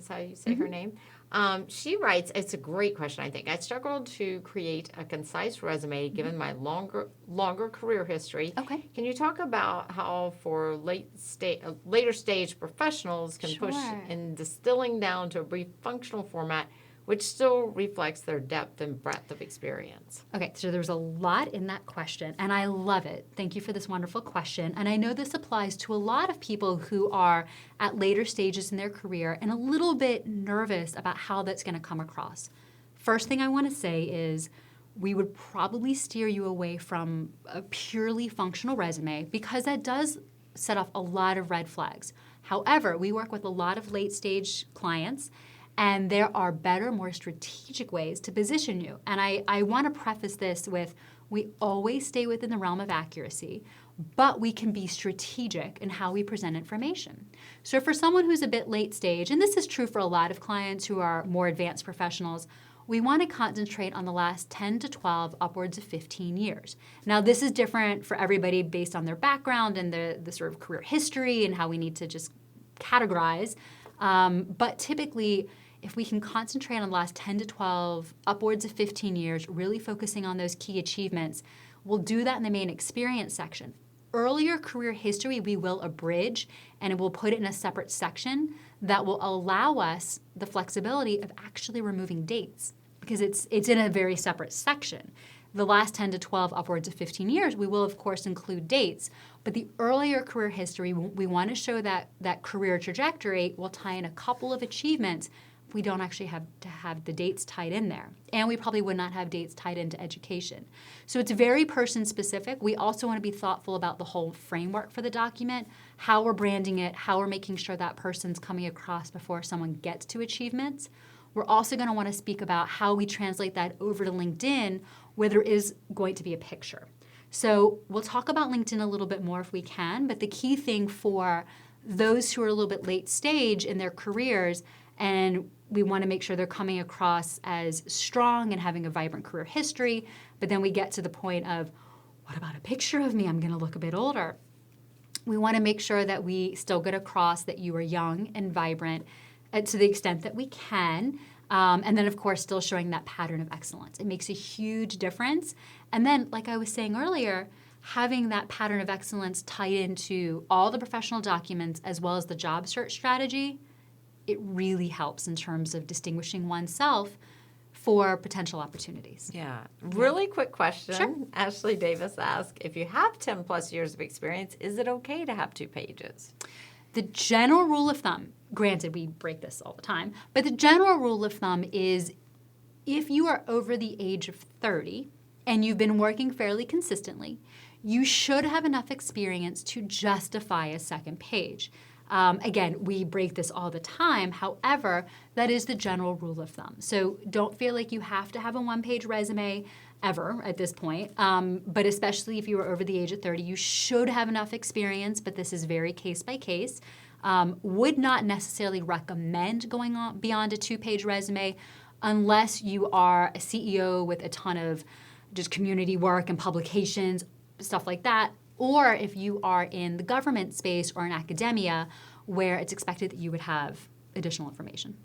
that's how you say her name. She writes, it's a great question, I think. I struggled to create a concise resume given my longer career history. Okay. Can you talk about how for later stage professionals can push in distilling down to a brief functional format which still reflects their depth and breadth of experience? Okay, so there's a lot in that question, and I love it. Thank you for this wonderful question. And I know this applies to a lot of people who are at later stages in their career and a little bit nervous about how that's going to come across. First thing I want to say is we would probably steer you away from a purely functional resume because that does set off a lot of red flags. However, we work with a lot of late stage clients, and there are better, more strategic ways to position you. And I want to preface this with, we always stay within the realm of accuracy, but we can be strategic in how we present information. So for someone who's a bit late stage, and this is true for a lot of clients who are more advanced professionals, we want to concentrate on the last 10 to 12, upwards of 15 years. Now, this is different for everybody based on their background and the sort of career history and how we need to just categorize. But typically, if we can concentrate on the last 10 to 12, upwards of 15 years, really focusing on those key achievements, we'll do that in the main experience section. Earlier career history, we will abridge, and we'll put it in a separate section that will allow us the flexibility of actually removing dates because it's in a very separate section. The last 10 to 12, upwards of 15 years, we will, of course, include dates. But the earlier career history, we want to show that career trajectory. We'll tie in a couple of achievements. We don't actually have to have the dates tied in there. And we probably would not have dates tied into education. So it's very person-specific. We also want to be thoughtful about the whole framework for the document, how we're branding it, how we're making sure that person's coming across before someone gets to achievements. We're also going to want to speak about how we translate that over to LinkedIn, where there is going to be a picture. So we'll talk about LinkedIn a little bit more if we can, but the key thing for those who are a little bit late stage in their careers, and we want to make sure they're coming across as strong and having a vibrant career history, but then we get to the point of, what about a picture of me? I'm going to look a bit older. We want to make sure that we still get across that you are young and vibrant to the extent that we can. And then, of course, still showing that pattern of excellence. It makes a huge difference. And then, like I was saying earlier, having that pattern of excellence tied into all the professional documents as well as the job search strategy, it really helps in terms of distinguishing oneself for potential opportunities. Yeah. Really quick question. Sure. Ashley Davis asked, if you have 10 plus years of experience, is it okay to have 2 pages? The general rule of thumb, granted we break this all the time, but the general rule of thumb is if you are over the age of 30 and you've been working fairly consistently, you should have enough experience to justify a second page. Again, we break this all the time. However, that is the general rule of thumb. So don't feel like you have to have a one-page resume ever at this point. But especially if you are over the age of 30, you should have enough experience, but this is very case by case. Would not necessarily recommend going on beyond a 2-page resume unless you are a CEO with a ton of just community work and publications, stuff like that. Or if you are in the government space or in academia where it's expected that you would have additional information.